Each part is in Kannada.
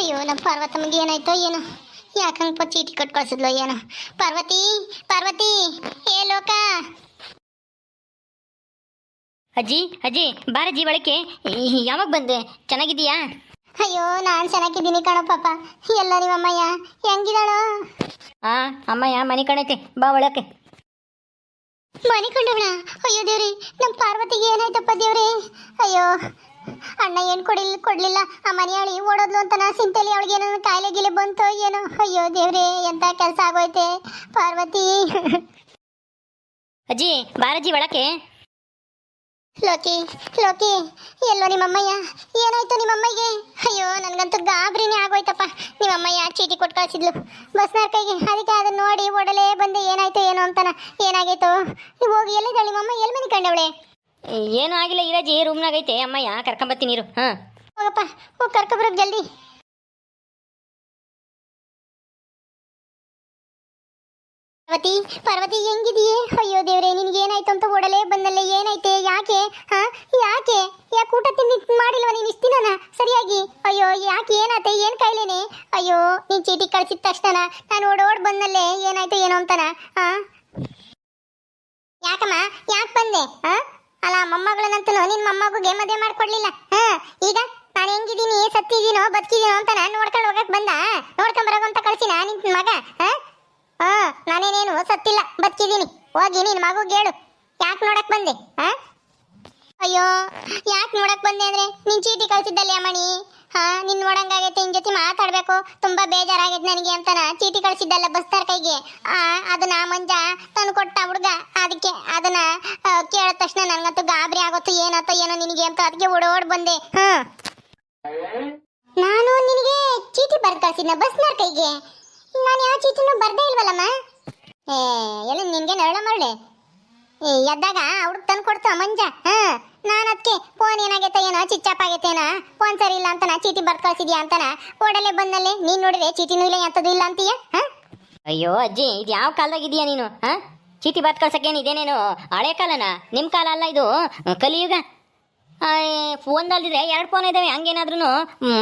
ಅಯ್ಯೋ ನಮ್ಮ ಪಾರ್ವತಮ್ಮಗೆ ಏನಾಯ್ತೋ ಏನೋ ಯಾಕಂಗಪ್ಪ ಚೀಟಿ ಕಟ್ ಕಳ್ಸಿದ್ಲೋ ಏನೋ. ಪಾರ್ವತಿ ಪಾರ್ವತಿ ಏ ಲೋಕ. ಅಜ್ಜಿ ಅಜ್ಜಿ ಬಾರಜ್ಜಿ ಒಳಕ್ಕೆ. ಯಾವಾಗ ಬಂದೆ? ಚೆನ್ನಾಗಿದ್ದೀಯಾ? ಅಯ್ಯೋ ನಾನು ಚೆನ್ನಾಗಿದ್ದೀನಿ ಕಣೋ ಪಾಪ. ಎಲ್ಲ ನಿಮ್ಮಮ್ಮಯ್ಯ ಹೆಂಗಿದಾಳೋ? ಅಮ್ಮಯ್ಯ ಮನೆ ಕಣೈತೆ, ಬಾ ಒಳಕ್ಕೆ. ಮನೆ ಕಂಡವಳ? ಅಯ್ಯೋ ದೇವ್ರಿ, ನಮ್ಮ ಪಾರ್ವತಿಗೆ ಏನಾಯ್ತಪ್ಪ ದೇವ್ರಿ? ಅಯ್ಯೋ ಅಣ್ಣ ಏನು ಕೊಡ್ಲಿಲ್ಲ. ಆ ಮನೆಯಾಳಿ ಓಡೋದ್ಲು ಅಂತ ನಾ ಸಿಂತಲಿ ಅವಳಿಗೆ ಏನೋ ಕಾಯಿಲೆ ಗಿಲೆ ಬಂತೋ ಏನೋ. ಅಯ್ಯೋ ದೇವ್ರಿ, ಎಂತ ಕೆಲಸ ಆಗೋಯ್ತೆ ಪಾರ್ವತಿ. ಅಜ್ಜಿ ಬಾರಜ್ಜಿ ಒಳಕ್ಕೆ. ಲೋಕಿ ಲೋಕಿ, ಎಲ್ಲೋ ನಿಮ್ಮಮ್ಮಯ್ಯ? ಏನಾಯ್ತು ನಿಮ್ಮಮ್ಮಗೆ? ಅಯ್ಯೋ ನನಗಂತೂ ಗಾಬರಿನೇ ಆಗೋಯ್ತಪ್ಪ. ನಿಮ್ಮಮ್ಮಯ್ಯ ಚೀಟಿ ಕೊಟ್ಟು ಕಳಿಸಿದ್ಲು ಬಸ್ನಾರ ಕೈಗೆ, ಅದಕ್ಕೆ ಅದನ್ನ ನೋಡಿ ಓಡಲೇ ಬಂದೆ. ಏನಾಯ್ತು ಏನೋ ಅಂತಾನ. ಏನಾಗೈತು? ಹೋಗಿ ಎಲ್ಲಿದ್ದಾಳೆ ನಿಮ್ಮಮ್ಮ? ಎಲ್ಲಿ ಮನೆ ಕಂಡವಳೆ? ಏನೂ ಆಗಿಲ್ಲ, ಇರಜ್ಜಿ ರೂಮ್ನಾಗೈತೆ. ಅಮ್ಮಯ್ಯ ಕರ್ಕೊಂಬತ್ತೀನಿ ಇರು. ಹೋಗಪ್ಪ, ಹೋಗಿ ಕರ್ಕೊಬರೋಕೆ ಜಲ್ದಿ. ಪಾರ್ವತಿ ಪಾರ್ವತಿ ಹೆಂಗಿದೀಯೇ? ಅಯ್ಯೋ ದೇವ್ರೆ, ನಿನ್ಗೆ ಏನಾಯ್ತು ಅಂತ ಓಡಲೇ ಬಂದಲ್ಲೇ. ಏನಾಯ್ತೆ? ಯಾಕೆ ಯಾಕೆ ಊಟ ತಿಂಡಿ ಮಾಡಿಲ್ವ ನೀನು ಇಷ್ಟು ದಿನನ ಸರಿಯಾಗಿ? ಅಯ್ಯೋ ಯಾಕೆ? ಏನಾಯ್ತೆ? ಏನು ಕಾಯಿಲೆನೆ? ಅಯ್ಯೋ ನೀನು ಚೀಟಿ ಕಳಿಸಿದ ತಕ್ಷಣ ನಾನು ಓಡೋಡ್ ಬಂದಲ್ಲೇ. ಏನಾಯ್ತು ಏನೋ ಅಂತಾನ. ಯಾಕಮ್ಮ ಯಾಕೆ ಬಂದೆ? ಅಲ್ಲ ಮೊಮ್ಮಗಳನ್ನಂತೂ ನಿನ್ನ ಮೊಮ್ಮಗುಗೆ ಮದುವೆ ಮಾಡ್ಕೊಡ್ಲಿಲ್ಲ. ಈಗ ನಾನು ಹೆಂಗಿದ್ದೀನಿ, ಸತ್ತಿದ್ದೀನೋ ಬದುಕಿದ್ದೀನೋ ಅಂತ ನಾನು ನೋಡ್ಕೊಂಡು ಹೋಗಕ್ಕೆ ಬಂದ? ನೋಡ್ಕೊಂಬರೋಗು ಅಂತ ಕಳಿಸಿನ ನಿನ್ನ ಮಗ? ನಾನೇನೇನು ಸತ್ತಿಲ್ಲ, ಬದುಕಿದ್ದೀನಿ. ಹೋಗಿ ನಿನ್ನ ಮಗುಗೆ ಹೇಳು. ಯಾಕೆ ನೋಡಕ್ ಬಂದೆ? ಅಯ್ಯೋ ಯಾಕೆ ನೋಡಕ್ ಬಂದೆ ಅಂದ್ರೆ ನೀನ್ ಚೀಟಿ ಕಳ್ಸಿದ್ದಲ್ಲ ಅಮ್ಮಣಿ. ನಿನ್ ನೋಡಂಗಾಗೈತೆ, ನಿನ್ ಜೊತೆ ಮಾತಾಡ್ಬೇಕು, ತುಂಬಾ ಬೇಜಾರಾಗೈತೆ ನನಗೆ ಅಂತನ ಚೀಟಿ ಕಳ್ಸಿದ್ದಲ್ಲ ಬಸ್ತಾರ್ ಕೈಗೆ. ಅದನ್ನ ಮಂಜ ತಂದು ಕೊಟ್ಟ ಹುಡುಗ. ಅದಕ್ಕೆ ಅದನ್ನ ಕೇಳಿದ ತಕ್ಷಣ ನನ್ಗಂತೂ ಗಾಬರಿ ಆಗೋತ್ತು. ಏನಾಯ್ತೋ ಏನೋ ನಿನಗೆ ಅಂತ ಅದಕ್ಕೆ ಓಡೋಡ್ ಬಂದೆ. ನಾನು ನಿನಗೆ ಚೀಟಿ ಬರ್ದು ಕಳ್ಸಿದ್ನ ಬಸ್ನಾರ್ ಕೈಗೆ? ನಾನು ಯಾವ ಚೀಟಿನೂ ಬರ್ದೇ ಇಲ್ವಲ್ಲಮ್ಮ. ಎಲ್ಲ ನಿನ್ಗೆ ನರಳ ಮರಳೆ ಎದ್ದಾಗ ಹುಡುಗ ತಂದು ಕೊಡ್ತ ಮಂಜ. ನಾನು ಅದಕ್ಕೆ ಫೋನ್ ಏನಾಗೈತೆ ಏನೋ, ಚಿಚ್ಚಾಪ್ ಆಗೈತೇನೋ, ಫೋನ್ ಸರಿ ಇಲ್ಲ ಅಂತನ ಚೀಟಿ ಬರ್ದು ಕಳ್ಸಿದ್ಯಾ ಅಂತನ ಓಡಲೆ ಬಂದಲ್ಲಿ ನೀನ್ ನೋಡಿದ್ರೆ ಚೀಟಿನೂ ಇಲ್ಲ ಎಂತದೂ ಇಲ್ಲ ಅಂತೀಯ. ಅಯ್ಯೋ ಅಜ್ಜಿ, ಇದು ಯಾವ ಕಾಲದಾಗಿದೀಯಾ ನೀನು? ಚೀಟಿ ಬರ್ದು ಕಳ್ಸಕ್ಕೇನು ಇದೇನೇನು ಹಳೆ ಕಾಲನ? ನಿಮ್ಮ ಕಾಲ ಅಲ್ಲ ಇದು, ಕಲಿಯುಗ. ಫೋನ್ದಲ್ದಿದ್ರೆ 2 ಫೋನ್ ಇದ್ದಾವೆ. ಹಂಗೇನಾದ್ರೂ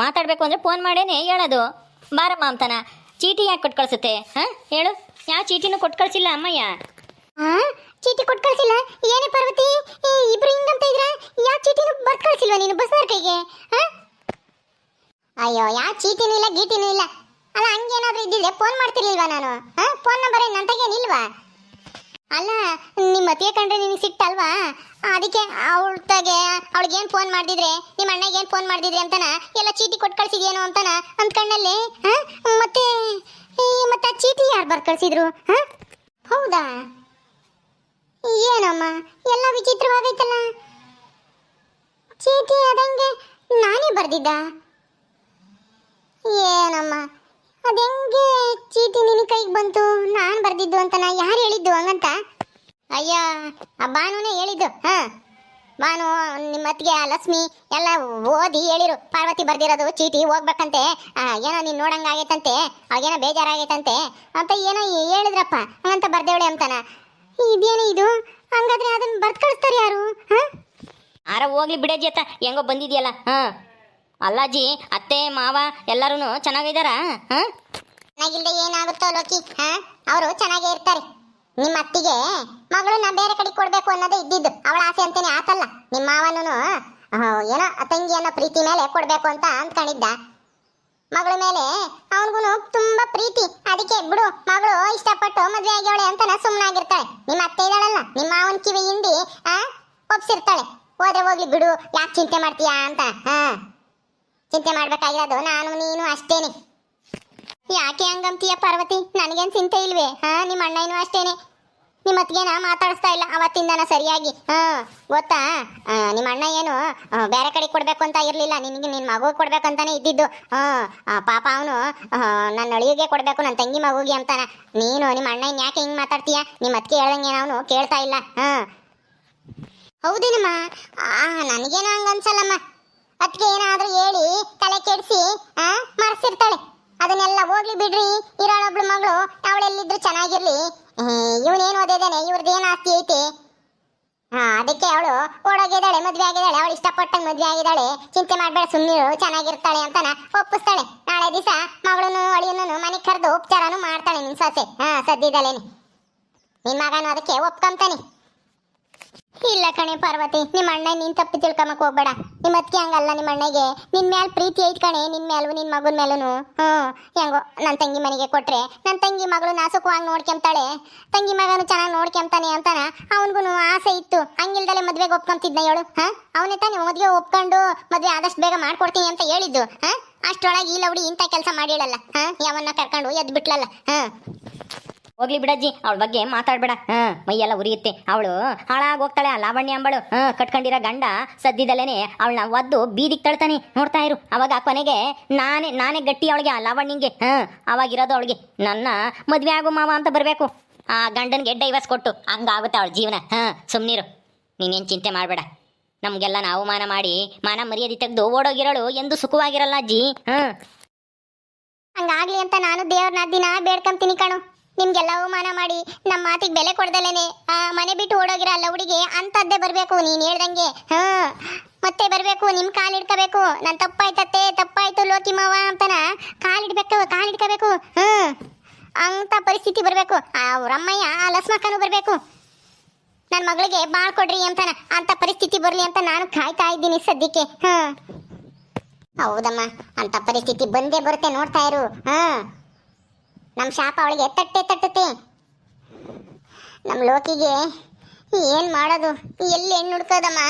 ಮಾತಾಡಬೇಕು ಅಂದರೆ ಫೋನ್ ಮಾಡೇನೆ ಹೇಳೋದು ಬಾರಮ್ಮ ಅಂತಾನ. ಚೀಟಿ ಯಾಕೆ ಕೊಟ್ಟು ಕಳಿಸುತ್ತೆ? ಹೇಳು, ಯಾವ ಚೀಟಿನೂ ಕೊಟ್ಟು ಕಳಿಸಿಲ್ಲ ಅಮ್ಮಯ್ಯ. ಚೀಟಿ ಕೊಟ್ಟು ಕಳಿಸಿಲ್ಲ? ಏನೇ ಪಾರ್ವತಿ, ಇಬ್ರು ಹಿಂಗಂತ ಇದ್ರ? ಯಾವ ಚೀಟಿನೂ ಬರ್ದು ಕಳಿಸಿಲ್ವ ನೀನು ಬಸ್ನಾರ ಕೈಗೆ? ಅಯ್ಯೋ ಯಾವ ಚೀಟಿನೂ ಇಲ್ಲ ಗೀಟಿನೂ ಇಲ್ಲ. ಅಲ್ಲ ಹಂಗೇನಾದ್ರೂ ಇದ್ದಿದ್ರೆ ಫೋನ್ ಮಾಡ್ತಿರ್ಲಿಲ್ವಾ ನಾನು? ಫೋನ್ ನಂಬರ್ ಏನು ನಂತಾಗೇನಿಲ್ವಾ? ಅಲ್ಲ ನಿಮ್ಮ ಅತ್ತಿಗೆ ಕಂಡ್ರೆ ನಿನಗೆ ಸಿಟ್ಟಲ್ವಾ? ಅದಕ್ಕೆ ಅವಳಿಗೇನು ಫೋನ್ ಮಾಡಿದ್ರೆ, ನಿಮ್ಮ ಅಣ್ಣಗೇನು ಫೋನ್ ಮಾಡಿದ್ರೆ ಅಂತಾನ ಎಲ್ಲ ಚೀಟಿ ಕೊಟ್ಟು ಕಳ್ಸಿದ್ಯೇನೋ ಅಂತಾನ ಅಂದ್ಕಣ್ಣಲ್ಲಿ. ಮತ್ತೆ ಆ ಚೀಟಿ ಯಾರು ಬರ್ದು ಕಳ್ಸಿದ್ರು? ಹೌದಾ? ಏನಮ್ಮ ಎಲ್ಲ ವಿಚಿತ್ರವಾಗೈತಲ್ಲ. ಚೀಟಿ ಅದಂಗೆ ನಾನೇ ಬರ್ದಿದ್ದ? ಏನಮ್ಮ ಅದೆಂಗೆ ಚೀಟಿ ನಿನ್ನ ಕೈಗೆ ಬಂತು? ನಾನು ಬರ್ದಿದ್ದು ಅಂತನ ಯಾರು ಹೇಳಿದ್ದು ಹಂಗಂತ? ಅಯ್ಯ ಆ ಭಾನುನೇ ಹೇಳಿದ್ದು. ಭಾನು ನಿಮ್ಮ ಅತ್ತಿಗೆ ಲಕ್ಷ್ಮಿ ಎಲ್ಲ ಓದಿ ಹೇಳಿರು, ಪಾರ್ವತಿ ಬರ್ದಿರೋದು ಚೀಟಿ ಹೋಗ್ಬೇಕಂತೆ, ಏನೋ ನೀನು ನೋಡಂಗಾಗೈತಂತೆ, ಅವಾಗೇನೋ ಬೇಜಾರಾಗೈತಂತೆ ಅಂತ ಏನೋ ಹೇಳಿದ್ರಪ್ಪ. ಹಂಗಂತ ಬರ್ದೇವಳೆ ಅಂತಾನ. ಇದೇನು ಇದು? ಹಂಗಾದ್ರೆ ಅದನ್ನ ಬರ್ದು ಕಳಿಸ್ತಾರೆ ಯಾರು? ಹೋಗ್ಲಿ ಬಿಡಜ್ಜಿ ಅತ್ತ, ಹೆಂಗೋ ಬಂದಿದ್ಯಲ್ಲ. ಅಲ್ಲಾಜಿ, ಅತ್ತೆ ಮಾವ ಎಲ್ಲರೂ ಚೆನ್ನಾಗಿದ್ದಾರಾ? ಚೆನ್ನಾಗಿಲ್ದೆ ಏನಾಗುತ್ತೋ ಲೋಕಿ, ಅವರು ಚೆನ್ನಾಗೇ ಇರ್ತಾರೆ. ನಿಮ್ಮ ಅತ್ತಿಗೆ ಮಗಳನ್ನ ಬೇರೆ ಕಡೆ ಕೊಡ್ಬೇಕು ಅನ್ನೋದೇ ಇದ್ದಿದ್ದು, ಅವಳ ಆಸೆ ಅಂತಾನೆ ಆತಲ್ಲ. ನಿಮ್ಮ ಮಾವನೂ ಏನೋ ತಂಗಿ ಅನ್ನೋ ಪ್ರೀತಿ ಮೇಲೆ ಕೊಡ್ಬೇಕು ಅಂತ ಅಂದ್ಕೊಂಡಿದ್ದ. ಮಗಳ ಮೇಲೆ ಅವನಿಗೂ ತುಂಬಾ ಪ್ರೀತಿ. ಅದಕ್ಕೆ ಬಿಡು, ಮಗಳು ಇಷ್ಟಪಟ್ಟು ಮದುವೆ ಆಗ್ಯವಳೆ ಅಂತ ಸುಮ್ಮನಾಗಿರ್ತಾಳೆ. ನಿಮ್ಮ ಅತ್ತೆ ಇದ್ದಾಳಲ್ಲ, ನಿಮ್ಮ ಮಾವನ ಕಿವಿ ಹಿಂಡಿ ಒಪ್ಸಿರ್ತಾಳೆ. ಹೋದ್ರೆ ಹೋಗ್ಲಿ ಬಿಡು, ಯಾಕೆ ಚಿಂತೆ ಮಾಡ್ತೀಯಾ ಅಂತ. ಚಿಂತೆ ಮಾಡ್ಬೇಕಾಗಿರೋದು ನಾನು ನೀನು ಅಷ್ಟೇನೆ. ಯಾಕೆ ಹಂಗಂತೀಯ ಪಾರ್ವತಿ? ನನಗೇನು ಚಿಂತೆ ಇಲ್ವೇ? ನಿಮ್ಮ ಅಣ್ಣನೂ ಅಷ್ಟೇನೆ, ನಿಮ್ಮ ಅತ್ತಿಗೆನ ಮಾತಾಡಿಸ್ತಾ ಇಲ್ಲ ಅವತ್ತಿಂದನ ಸರಿಯಾಗಿ. ಗೊತ್ತಾ, ನಿಮ್ಮ ಅಣ್ಣ ಏನು ಬೇರೆ ಕಡೆ ಕೊಡ್ಬೇಕು ಅಂತ ಇರಲಿಲ್ಲ, ನಿನಗೆ ನಿನ್ನ ಮಗು ಕೊಡ್ಬೇಕಂತಾನೆ ಇದ್ದಿದ್ದು. ಪಾಪ ಅವನು ನನ್ನ ಅಳಿಗೆ ಕೊಡಬೇಕು, ನನ್ನ ತಂಗಿ ಮಗುಗೆ ಅಂತಾನ. ನೀನು ನಿಮ್ಮ ಅಣ್ಣ ಯಾಕೆ ಹಿಂಗೆ ಮಾತಾಡ್ತೀಯ? ನಿಮ್ಮ ಅತ್ತಿಗೆ ಹೇಳ್ದಂಗೆ ಅವನು ಕೇಳ್ತಾ ಇಲ್ಲ. ಹೌದೇನಮ್ಮ? ನನಗೇನೋ ಹಂಗ ಅನ್ಸಲ್ಲಮ್ಮ. ಅತ್ತಿಗೆ ಏನಾದರೂ ಹೇಳಿ ತಲೆ ಕೆಡಿಸಿ ಮರೆಸಿರ್ತಾಳೆ. ಅದನ್ನೆಲ್ಲ ಹೋಗ್ಲಿ ಬಿಡ್ರಿ, ಇರೋಳೊಬ್ಳು ಮಗಳು, ಅವಳೆಲ್ಲಿದ್ರು ಚೆನ್ನಾಗಿರ್ಲಿ. ಇವನೇನು ಓದಿದ್ದಾನೆ, ಇವ್ರದ್ದೇನು ಆಸ್ತಿ ಐತಿ? ಅದಕ್ಕೆ ಅವಳು ಓಡೋಗಿದ್ದಾಳೆ ಮದ್ವೆ ಆಗಿದ್ದಾಳೆ, ಅವಳು ಇಷ್ಟಪಟ್ಟಂಗೆ ಮದ್ವೆ ಆಗಿದ್ದಾಳೆ, ಚಿಂತೆ ಮಾಡ್ಬೇಡ ಸುಮ್ಮನಿರು, ಚೆನ್ನಾಗಿರ್ತಾಳೆ ಅಂತಾನ ಒಪ್ಪಿಸ್ತಾಳೆ. ನಾಳೆ ದಿವಸ ಮಗಳನ್ನು ಅಳಿಯನೂ ಮನೆಗೆ ಕರೆದು ಉಪಚಾರನೂ ಮಾಡ್ತಾಳೆ ನಿನ್ ಸೊಸೆ. ಸದ್ದಿದ್ದಲೇನಿ ನಿನ್ ಮಗನು ಅದಕ್ಕೆ ಒಪ್ಕೊಂತಾನೆ. ಇಲ್ಲ ಕಣೆ ಪಾರ್ವತಿ, ನಿಮ್ಮ ಅಣ್ಣ ನೀನ್ ತಪ್ಪು ತಿಳ್ಕೊಂಬಕ್ ಹೋಗ್ಬೇಡ. ನಿಮ್ಮ ಅತ್ತಿಗೆ ಹಂಗಲ್ಲ, ನಿಮ್ಮ ಅಣ್ಣಗೆ ನಿನ್ ಮ್ಯಾಲ ಪ್ರೀತಿ ಐತ್ ಕಣೆ, ನಿನ್ ಮೇಲೂ ನಿನ್ ಮಗನ ಮೇಲೂ. ಹೆಂಗೋ ನನ್ನ ತಂಗಿ ಮನೆಗೆ ಕೊಟ್ರೆ ನನ್ನ ತಂಗಿ ಮಗಳು ನಾಸುಕವಾಗಿ ನೋಡ್ಕೊಂತಾಳೆ, ತಂಗಿ ಮಗನು ಚೆನ್ನಾಗಿ ನೋಡ್ಕೊಂತಾನೆ ಅಂತಾನ ಅವನಿಗೂ ಆಸೆ ಇತ್ತು. ಹಂಗಿಲ್ದಲೆ ಮದ್ವೆಗೆ ಒಪ್ಕೊಂತಿದ್ನ ಹೇಳು. ಅವನೇ ತಾನೇ ಮದ್ವೆ ಒಪ್ಕೊಂಡು ಮದ್ವೆ ಆದಷ್ಟು ಬೇಗ ಮಾಡ್ಕೊಡ್ತೀನಿ ಅಂತ ಹೇಳಿದ್ದು. ಅಷ್ಟೊಳಗೆ ಈ ಲೌಡಿ ಇಂಥ ಕೆಲಸ ಮಾಡಿಳಲ್ಲ, ಯಾವನ್ನ ಕರ್ಕೊಂಡು ಎದ್ದು ಬಿಟ್ಲಲ್ಲ. ಹೋಗ್ಲಿ ಬಿಡಜ್ಜಿ, ಅವಳ ಬಗ್ಗೆ ಮಾತಾಡ್ಬೇಡ. ಮೈಯೆಲ್ಲ ಉರಿಯುತ್ತೆ. ಅವಳು ಹಾಳಾಗಿ ಹೋಗ್ತಾಳೆ. ಆ ಲಾವಣ್ಯ ಅಂಬಳು ಕಟ್ಕೊಂಡಿರೋ ಗಂಡ ಸದ್ದಿದಲ್ಲೇನೆ ಅವಳನ್ನ ಒದ್ದು ಬೀದಿಗೆ ತಳ್ತಾನೆ. ನೋಡ್ತಾ ಇರು. ಅವಾಗ ಕೊನೆಗೆ ನಾನೇ ಗಟ್ಟಿ ಅವಳಿಗೆ, ಆ ಲಾವಣ್ಯಂಗೆ. ಅವಾಗಿರೋದು ಅವಳಿಗೆ ನನ್ನ ಮದ್ವೆ ಆಗು ಮಾವ ಅಂತ ಬರಬೇಕು. ಆ ಗಂಡನಿಗೆ ಡೈವರ್ಸ್ ಕೊಟ್ಟು ಹಂಗಾಗುತ್ತೆ ಅವಳ ಜೀವನ. ಸುಮ್ಮನಿರು, ನೀನೇನು ಚಿಂತೆ ಮಾಡಬೇಡ. ನಮಗೆಲ್ಲ ಅವಮಾನ ಮಾಡಿ ಮಾನ ಮರ್ಯಾದೆ ತೆಗೆದು ಓಡೋಗಿರೋಳು ಎಂದು ಸುಖವಾಗಿರಲ್ಲ ಅಜ್ಜಿ. ಹಂಗಾಗ್ಲಿ ಅಂತ ನಾನು ದೇವ್ರನ್ನ ದಿನ ಬೇಡ್ಕೊಂತೀನಿ ಕಣು. ನಿಮ್ಗೆಲ್ಲ ಅವಮಾನ ಮಾಡಿ ನಮ್ಮ ಮಾತಿಗೆ ಬೆಲೆ ಕೊಡ್ದಲೇನೆ ಮನೆ ಬಿಟ್ಟು ಓಡೋಗಿರ ಅಲ್ಲ ಹುಡುಗಿ ಅಂತದ್ದೇ ಬರ್ಬೇಕು. ನೀನ್ ಹೇಳ್ದಂಗೆ ಮತ್ತೆ ಬರ್ಬೇಕು, ನಿಮ್ ಕಾಲ್ ಇಡ್ಕೋಬೇಕು. ನನ್ ತಪ್ಪಾಯ್ತತ್ತೆ, ತಪ್ಪಾಯ್ತು ಲೋಕಿ ಮಾವ ಅಂತನ ಕಾಲಿಡ್ಕೋಬೇಕು. ಅಂತ ಪರಿಸ್ಥಿತಿ ಬರ್ಬೇಕು. ರಮ್ಮಯ್ಯ ಲಸ್ಮಕ್ಕನು ಬರ್ಬೇಕು. ನನ್ನ ಮಗಳಿಗೆ ಬಾಳ್ ಕೊಡ್ರಿ ಅಂತಾನ ಅಂತ ಪರಿಸ್ಥಿತಿ ಬರ್ಲಿ ಅಂತ ನಾನು ಕಾಯ್ತಾ ಇದ್ದೀನಿ ಸದ್ಯಕ್ಕೆ. ಹೌದಮ್ಮ, ಅಂತ ಪರಿಸ್ಥಿತಿ ಬಂದೇ ಬರುತ್ತೆ, ನೋಡ್ತಾ ಇರು. ನಮ್ಮ ಶಾಪ ಅವಳಿಗೆ ತಟ್ಟುತ್ತೆ. ನಮ್ಮ ಲೋಕಿಗೆ ಏನ್ ಮಾಡೋದು, ಎಲ್ಲಿ ಹೆಣ್ಣು ಹುಡ್ಕೋದಮ್ಮ?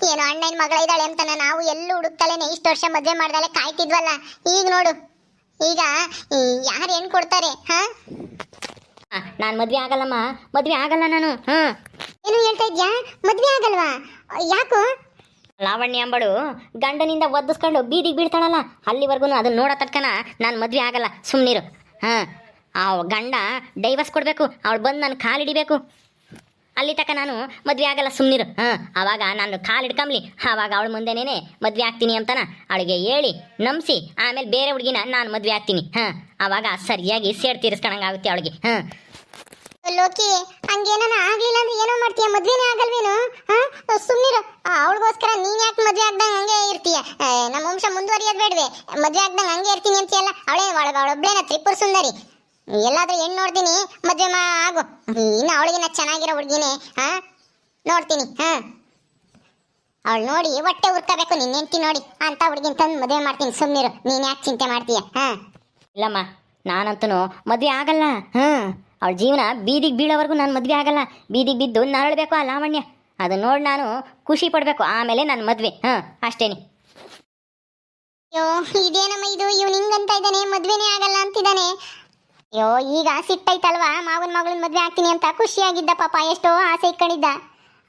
ಏನೋ ಅಣ್ಣನ ಮಗಳ ಇದ್ದಾಳೆ ಅಂತಾನೆ ನಾವು ಎಲ್ಲೂ ಹುಡುಕ್ತಾಳೇನೆ. ಇಷ್ಟು ವರ್ಷ ಮದುವೆ ಮಾಡ್ದಲೆ ಕಾಯ್ತಿದ್ವಲ್ಲ, ಈಗ ನೋಡು, ಈಗ ಯಾರು ಹೆಣ್ಣು ಕೊಡ್ತಾರೆ? ನಾನು ಮದ್ವೆ ಆಗಲ್ಲಮ್ಮ, ಮದ್ವೆ ಆಗಲ್ಲ ನಾನು. ಏನು ಹೇಳ್ತಾ ಇದ್ಯಾ? ಮದ್ವೆ ಆಗಲ್ವಾ? ಯಾಕೋ? ಲಾವಣ್ಯ ಅಂಬಳು ಗಂಡನಿಂದ ಒದ್ದಿಸ್ಕೊಂಡು ಬೀದಿಗೆ ಬೀಳ್ತಾಳಲ್ಲ, ಅಲ್ಲಿವರೆಗೂ ಅದನ್ನ ನೋಡೋ ತಡ್ಕನ ನಾನು ಮದ್ವೆ ಆಗಲ್ಲ. ಸುಮ್ಮನಿರು. ಆ ಗಂಡ ಡೈವರ್ಸ್ ಕೊಡಬೇಕು, ಅವಳು ಬಂದು ನಾನು ಕಾಲಿಡಿಬೇಕು. ಅಲ್ಲಿ ತನಕ ನಾನು ಮದುವೆ ಆಗಲ್ಲ. ಸುಮ್ಮನಿರು. ಆವಾಗ ನಾನು ಕಾಲು ಹಿಡ್ಕೊಂಬ್ಲಿ, ಆವಾಗ ಅವಳ ಮುಂದೆನೇ ಮದುವೆ ಆಗ್ತೀನಿ ಅಂತಾನ ಅವಳಿಗೆ ಹೇಳಿ ನಂಬಿಸಿ ಆಮೇಲೆ ಬೇರೆ ಹುಡುಗಿನ ನಾನು ಮದುವೆ ಆಗ್ತೀನಿ. ಆವಾಗ ಸರಿಯಾಗಿ ಸೇಡ್ ತೀರಿಸ್ಕೊಳಂಗಾಗುತ್ತೆ ಅವಳಿಗೆ. ಲೋಕಿ, ಹಂಗೇನ ಆಗ್ಲಿಲ್ಲ ಅಂದ್ರೆ ಏನೋ ಮಾಡ್ತೀಯ? ಮದ್ವೆನೇ ಆಗಲ್ವೇನು? ಸುಮ್ಮನಿರು. ಅವಳಿಗೋಸ್ಕರ ನೀನ್ ಯಾಕೆ ಮದ್ವೆ ಆಗ್ದಂಗೆ ಹಂಗೆ ಇರ್ತೀಯ? ನಮ್ಮ ವಂಶ ಮುಂದುವರಿಯೋದು ಬೇಡವೆ? ಮದ್ವೆ ಆಗ್ದಂಗೆ ಹಂಗೆ ಇರ್ತೀನಿ ಅಂತೀಯಲ್ಲ. ಅವಳೊಬ್ಳೇನ ತ್ರಿಪುರ ಸುಂದರಿ. ಎಲ್ಲಾದ್ರೂ ಹೆಣ್ಣು ನೋಡ್ತೀನಿ, ಮದ್ವೆ ಆಗು. ಇನ್ನು ಅವಳಿಗಿನ ಚೆನ್ನಾಗಿರೋ ಹುಡುಗಿನೇ ನೋಡ್ತೀನಿ. ಅವಳು ನೋಡಿ ಹೊಟ್ಟೆ ಉರ್ಕೋಬೇಕು ನಿನ್ನ ಹೆಂಡತಿ ನೋಡಿ ಅಂತ ಹುಡುಗಿನ ತಂದು ಮದುವೆ ಮಾಡ್ತೀನಿ. ಸುಮ್ಮನಿರು, ನೀನ್ ಯಾಕೆ ಚಿಂತೆ ಮಾಡ್ತೀಯ? ಇಲ್ಲಮ್ಮ, ನಾನಂತೂ ಮದುವೆ ಆಗಲ್ಲ. ಅವಳ ಜೀವನ ಬೀದಿಗೆ ಬೀಳೋವರೆಗೂ ನಾನು ಮದುವೆ ಆಗಲ್ಲ. ಬೀದಿಗೆ ಬಿದ್ದು ನರಳಬೇಕು ಆ ಲಾವಣ್ಯ, ಅದು ನೋಡಿ ನಾನು ಖುಷಿ ಪಡಬೇಕು, ಆಮೇಲೆ ನನ್ನ ಮದುವೆ. ಅಷ್ಟೇನಿ. ಅಯ್ಯೋ, ಇದೇನಮ್ಮ ಇದು? ಇವ್ನು ಹಿಂಗಂತ ಇದ್ದಾನೆ, ಮದ್ವೆನೇ ಆಗಲ್ಲ ಅಂತಿದ್ದಾನೆ. ಅಯ್ಯೋ, ಈಗ ಸಿಟ್ಟೈತಲ್ವಾ? ಮಾವನ ಮಗಳನ್ನ ಮದ್ವೆ ಆಗ್ತೀನಿ ಅಂತ ಖುಷಿಯಾಗಿದ್ದ ಪಾಪ, ಎಷ್ಟೋ ಆಸೆ ಇಟ್ಕೊಂಡಿದ್ದ.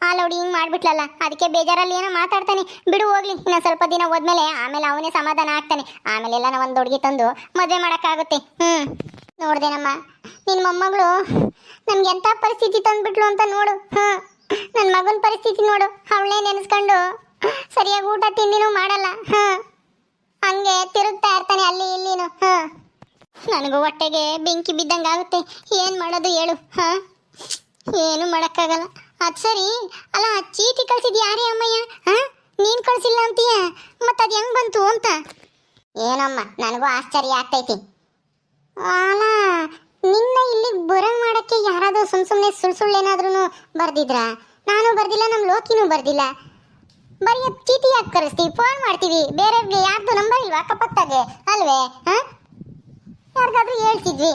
ಆ ಲೌಡಿ ಹಿಂಗ್ ಮಾಡ್ಬಿಟ್ಲಲ್ಲ, ಅದಕ್ಕೆ ಬೇಜಾರಲ್ಲಿ ಏನೋ ಮಾತಾಡ್ತಾನೆ. ಬಿಡು ಹೋಗ್ಲಿ, ಇನ್ನ ಸ್ವಲ್ಪ ದಿನ ಹೋದ್ಮೇಲೆ ಆಮೇಲೆ ಅವನೇ ಸಮಾಧಾನ ಆಗ್ತಾನೆ. ಆಮೇಲೆ ಎಲ್ಲ ಒಂದು ಹುಡುಗಿ ತಂದು ಮದ್ವೆ ಮಾಡಕ್ಕಾಗುತ್ತೆ. ನೋಡ್ದೇನಮ್ಮ, ನಿನ್ ಮೊಮ್ಮಗಳು ನಮ್ಗೆ ಎಂತ ಪರಿಸ್ಥಿತಿ ತಂದ್ಬಿಟ್ಲು ಅಂತ ನೋಡು. ನನ್ನ ಮಗನ ಪರಿಸ್ಥಿತಿ ನೋಡು. ಅವಳೇ ನೆನೆಸ್ಕೊಂಡು ಸರಿಯಾಗಿ ಊಟ ತಿಂಡಿನೂ ಮಾಡಲ್ಲ. ಹಂಗೆ ತಿರುಗ್ತಾ ಇರ್ತಾನೆ ಅಲ್ಲಿ ಇಲ್ಲಿನು. ನನಗೂ ಹೊಟ್ಟೆಗೆ ಬೆಂಕಿ ಬಿದ್ದಂಗಾಗುತ್ತೆ. ಏನ್ ಮಾಡೋದು ಹೇಳು? ಏನು ಮಾಡಕ್ಕಾಗಲ್ಲ. ಅದ್ ಸರಿ ಅಲ್ಲ, ಚೀಟಿ ಕಳ್ಸಿದ್ ಯಾರೇ ಅಮ್ಮಯ್ಯ? ನೀನ್ ಕಳ್ಸಿಲ್ಲ ಅಂತೀಯ, ಮತ್ತದ್ ಹೆಂಗ್ ಬಂತು ಅಂತ? ಏನಮ್ಮ, ನನಗೂ ಆಶ್ಚರ್ಯ ಆಗ್ತೈತಿ. ಅಲ್ಲ, ನಿನ್ನ ಇಲ್ಲಿ ಬರಂಗ್ ಮಾಡಕ್ಕೆ ಯಾರಾದ್ರೂ ಸುಮ್ನೆ ಸುಳ್ಳೇನಾದ್ರೂ ಬರ್ದಿದ್ರ? ನಾನು ಬರ್ದಿಲ್ಲ, ನಮ್ಮ ಲೋಕಿನೂ ಬರ್ದಿಲ್ಲ. ಬರೀ ಚೀಟಿ ಯಾಕೆ ಕಳಿಸ್ತೀವಿ? ಫೋನ್ ಮಾಡ್ತೀವಿ. ಬೇರೆಯವ್ರಿಗೆ ಯಾರ್ದು ನಂಬರ್ ಇಲ್ವಾ ಅಕ್ಕಪಕ್ಕದಾಗೆ ಅಲ್ವೇ? ಯಾರಿಗಾದ್ರೂ ಹೇಳ್ತಿದ್ವಿ.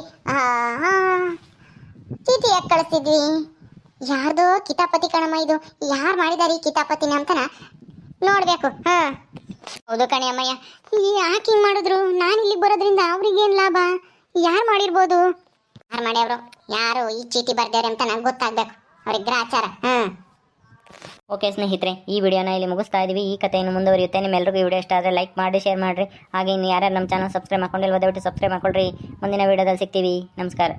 ಚೀಟಿ ಯಾಕೆ ಕಳಿಸ್ತಿದ್ವಿ? ಯಾರ್ದೋ ಕಿತಾಪತಿ ಕಣಮ್ಮ ಇದು. ಯಾರು ಮಾಡಿದಾರೆ ಈ ಕಿತಾಪತಿನ ಅಂತನ ನೋಡ್ಬೇಕು. ಹೌದು ಕಣೆ ಅಮ್ಮಯ್ಯ, ಯಾಕೆ ಹಿಂಗ್ ಮಾಡಿದ್ರು? ನಾನು ಇಲ್ಲಿಗೆ ಬರೋದ್ರಿಂದ ಅವ್ರಿಗೇನು ಲಾಭ? ಯಾರು ಮಾಡಿರ್ಬೋದು? ಯಾರು ಮಾಡ್ಯವ್ರು? ಯಾರು ಈ ಚೀಟಿ ಬರ್ದೇವ್ರೆ ಅಂತ ನಂಗೆ ಗೊತ್ತಾಗ್ಬೇಕು. ಅವ್ರಿಗೆ ಗ್ರಾಚಾರ. ಓಕೆ ಸ್ನೇಹಿತರೆ, ಈ ವಿಡಿಯೋನ ಇಲ್ಲಿ ಮುಗಿಸ್ತಾ ಇದ್ದೀವಿ. ಈ ಕಥೆಯನ್ನು ಮುಂದುವರಿಯುತ್ತೆ. ನಿಮ್ಮೆಲ್ಲರಿಗೂ ಈ ವಿಡಿಯೋ ಇಷ್ಟ ಆದರೆ ಲೈಕ್ ಮಾಡಿ, ಶೇರ್ ಮಾಡಿರಿ. ಹಾಗೆ ಇನ್ನು ಯಾರ್ಯಾರು ನಮ್ಮ ಚಾನಲ್ ಸಬ್ಸ್ಕ್ರೈಬ್ ಮಾಡ್ಕೊಂಡಿಲ್ವ ದಯವಿಟ್ಟು ಸಬ್ಸ್ಕ್ರೈಬ್ ಮಾಡ್ಕೊಳ್ರಿ. ಮುಂದಿನ ವಿಡಿಯೋದಲ್ಲಿ ಸಿಗ್ತೀವಿ. ನಮಸ್ಕಾರ.